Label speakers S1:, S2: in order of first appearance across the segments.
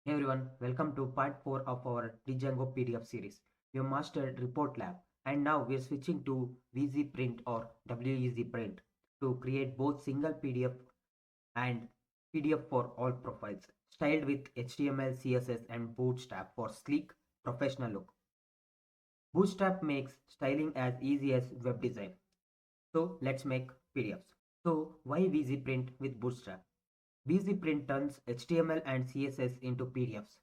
S1: Hey everyone, welcome to part 4 of our Django PDF series. We have mastered Report Lab and now we are switching to WeasyPrint or WeasyPrint to create both single PDF and PDF for all profiles, styled with HTML, CSS and Bootstrap for sleek, professional look. Bootstrap makes styling as easy as web design. So let's make PDFs. So why WeasyPrint with Bootstrap? WeasyPrint turns HTML and CSS into PDFs,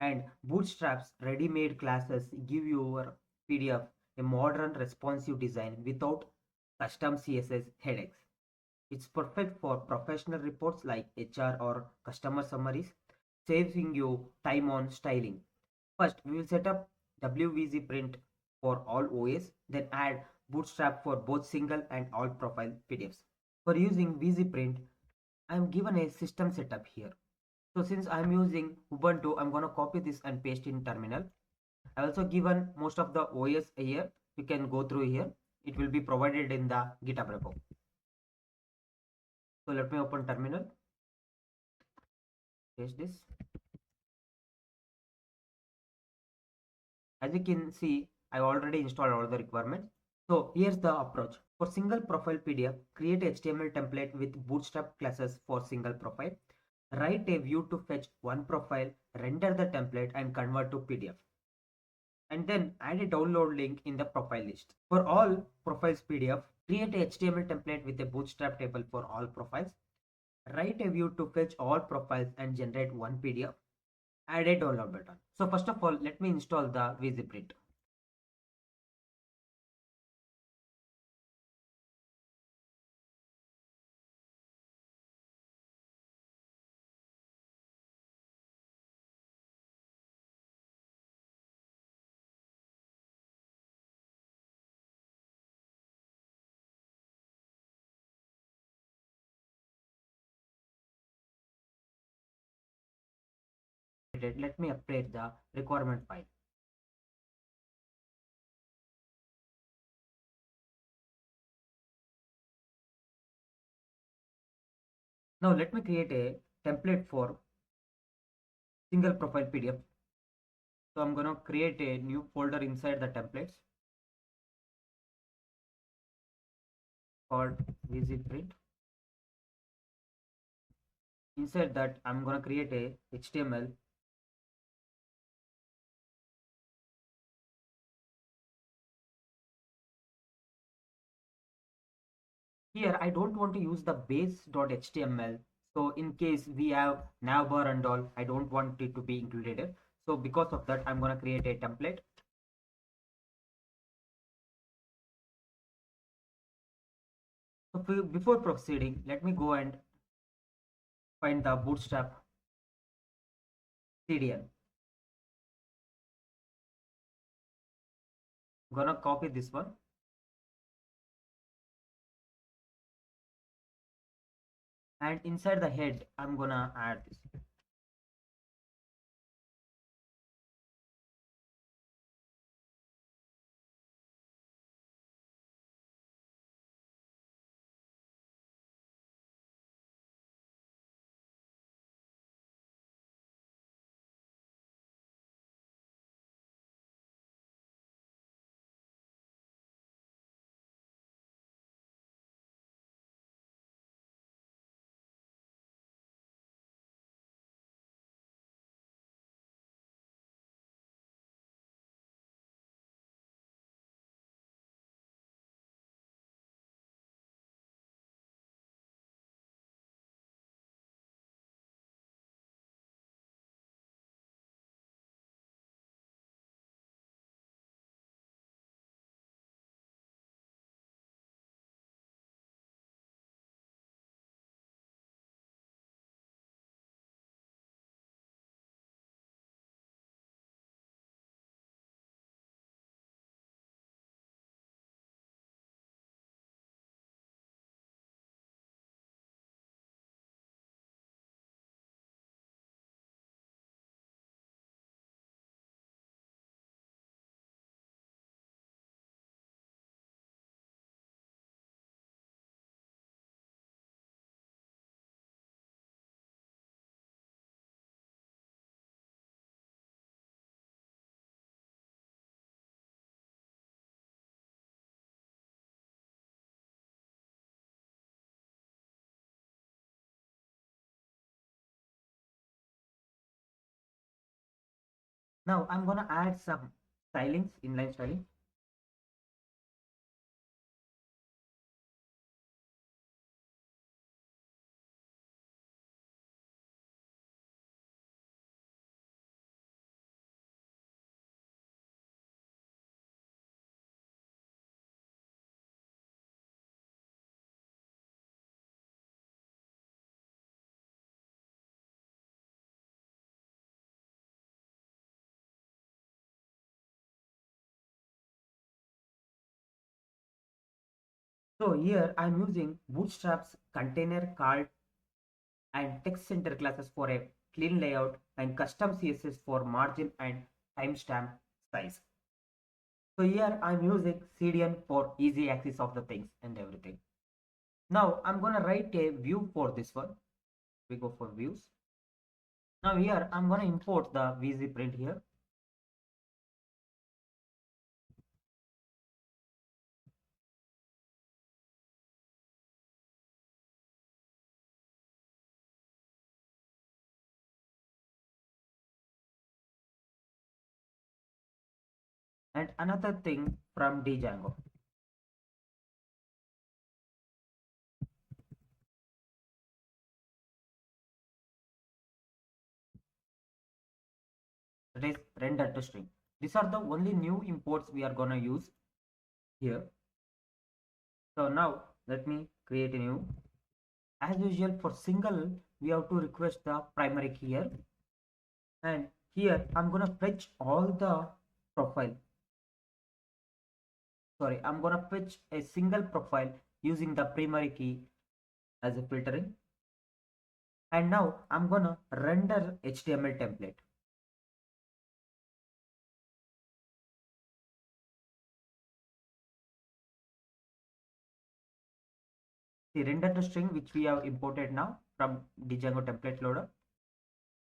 S1: and Bootstrap's ready-made classes give your PDF a modern, responsive design without custom CSS headaches. It's perfect for professional reports like HR or customer summaries, saving you time on styling. First, we will set up WeasyPrint for all OS, then add Bootstrap for both single and all profile PDFs. For using WeasyPrint, I am given a system setup here. So since I am using Ubuntu, I'm going to copy this and paste in terminal. I also given most of the OS here. You can go through here. It will be provided in the GitHub repo. So let me open terminal. Paste this. As you can see, I already installed all the requirements. So here's the approach. For single profile PDF, create HTML template with Bootstrap classes for single profile. Write a view to fetch one profile, render the template and convert to PDF. And then add a download link in the profile list. For all profiles PDF, create a HTML template with a Bootstrap table for all profiles. Write a view to fetch all profiles and generate one PDF. Add a download button. So first of all, let me install the WeasyPrint. Let me update the requirement file. Now let me create a template for single profile PDF. So I'm going to create a new folder inside the templates called WeasyPrint. Inside that, I'm going to create a HTML here. I don't want to use the base.html. So in case we have navbar and all, I don't want it to be included. So because of that, I'm going to create a template. So before proceeding, let me go and find the Bootstrap CDN. I'm going to copy this one. And inside the head, I'm going to add this. Now I'm gonna add some stylings, inline styling. So here I'm using Bootstrap's container called and text center classes for a clean layout and custom CSS for margin and timestamp size. So here I'm using CDN for easy access of the things and everything. Now I'm gonna write a view for this one. We go for views. Now here I'm gonna import the WeasyPrint here. And another thing from Django. That is render to string. These are the only new imports we are gonna use here. So now let me create a new. As usual for single, we have to request the primary key here. And here I'm gonna fetch all the profile. Sorry, I'm gonna fetch a single profile using the primary key as a filtering. And now I'm gonna render HTML template. The render to string which we have imported now from Django template loader.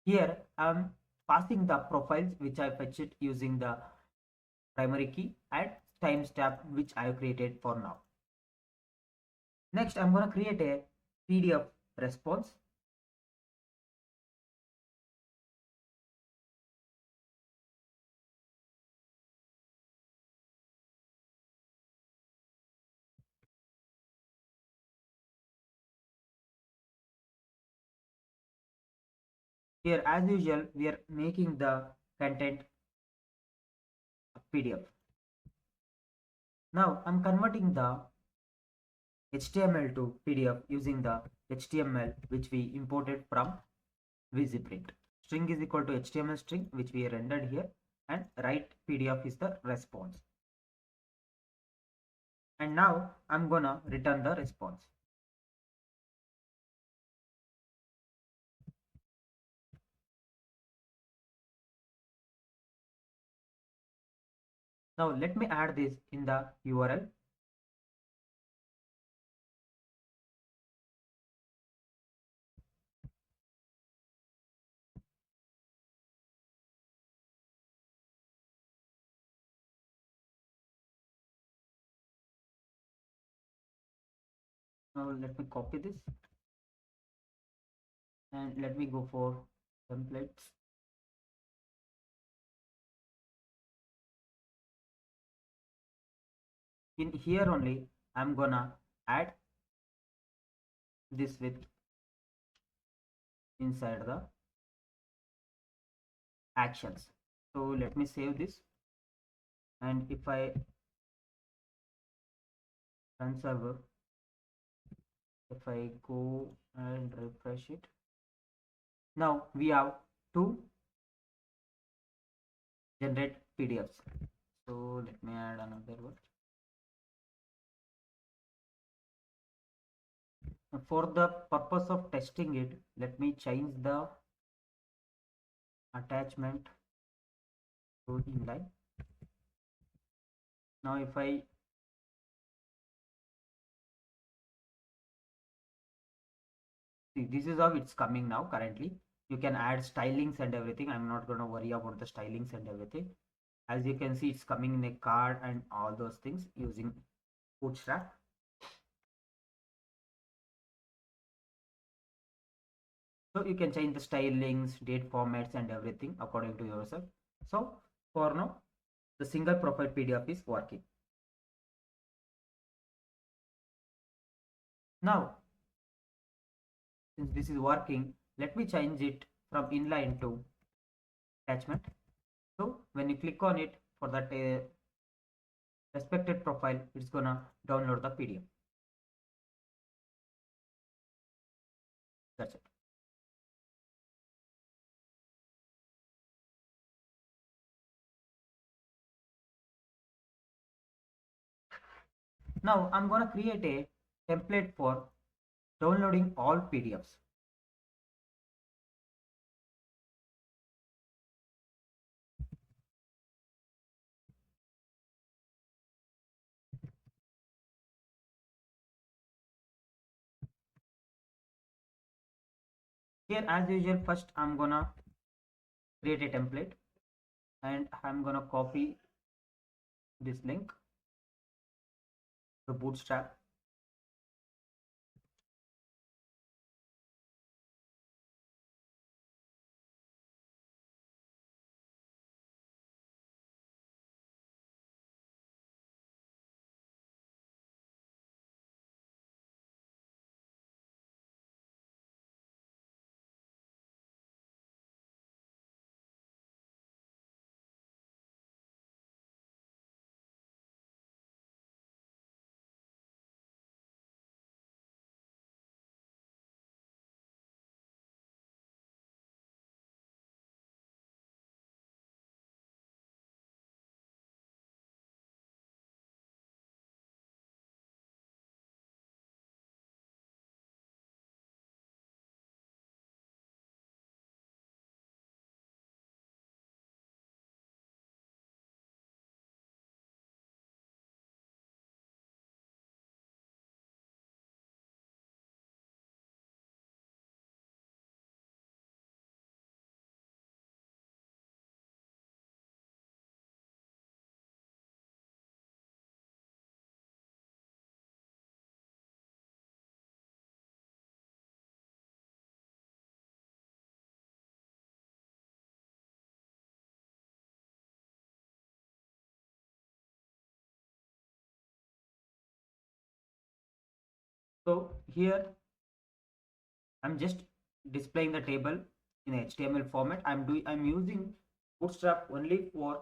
S1: Here I'm passing the profiles which I fetched using the primary key and timestamp which I have created for now. Next I'm going to create a PDF response. Here as usual we are making the content PDF. Now I'm converting the HTML to PDF using the HTML which we imported from WeasyPrint. String is equal to HTML string which we rendered here and write PDF is the response. And now I'm gonna return the response. Now let me add this in the URL. Now let me copy this and let me go for templates. In here only I'm gonna add this with inside the actions. So let me save this, and if I run server, if I go and refresh it, now we have to generate PDFs. So let me add another one. For the purpose of testing it, let me change the attachment to inline. Now if I see, this is how it's coming now currently. You can add stylings and everything. I'm not going to worry about the stylings and everything. As you can see, it's coming in a card and all those things using Bootstrap. So you can change the stylings, date formats and everything according to yourself. So for now, the single profile PDF is working. Now, since this is working, let me change it from inline to attachment. So when you click on it for that respected profile, it's gonna download the PDF. That's it. Now I'm gonna create a template for downloading all PDFs. Here as usual, first I'm gonna create a template and I'm gonna copy this link to Bootstrap. So here I'm just displaying the table in HTML format. I'm using Bootstrap only for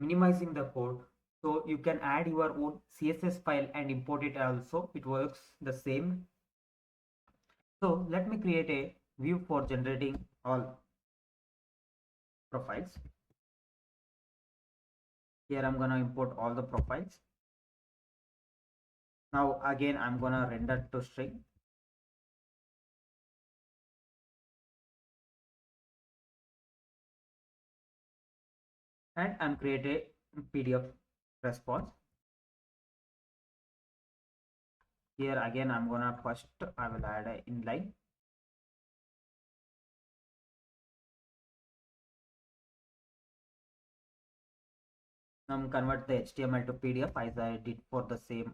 S1: minimizing the code. So you can add your own CSS file and import it also. It works the same. So let me create a view for generating all profiles. Here I'm gonna import all the profiles. Now again I'm gonna render to string. And I'm create a PDF response. Here again I'm gonna first I will add a inline. Now convert the HTML to PDF as I did for the same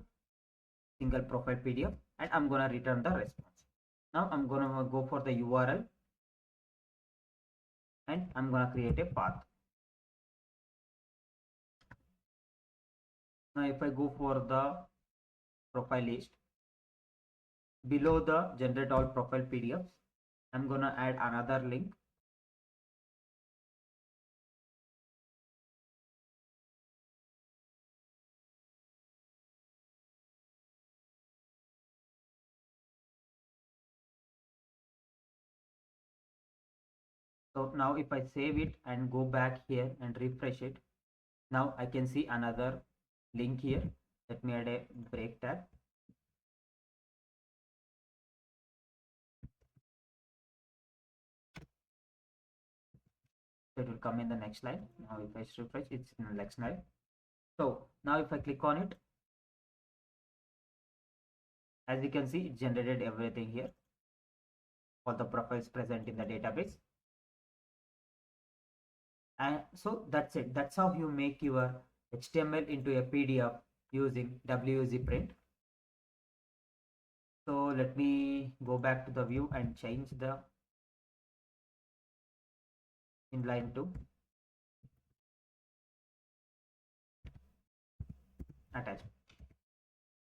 S1: single profile PDF, and I'm gonna return the response. Now I'm gonna go for the URL and I'm gonna create a path. Now if I go for the profile list, below the generate all profile PDFs, I'm gonna add another link. So now if I save it and go back here and refresh it, now I can see another link here. Let me add a break tag. So it will come in the next slide. Now if I refresh, it's in the next slide. So now if I click on it, as you can see, it generated everything here. All the profiles present in the database. And so that's it. That's how you make your HTML into a PDF using WeasyPrint. So let me go back to the view and change the inline to attachment.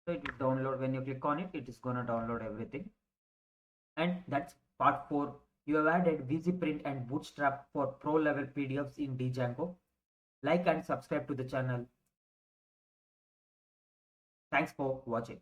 S1: So it will download. When you click on it, it is gonna download everything. And that's part 4. You have added WeasyPrint and Bootstrap for pro level PDFs in Django. Like and subscribe to the channel. Thanks for watching.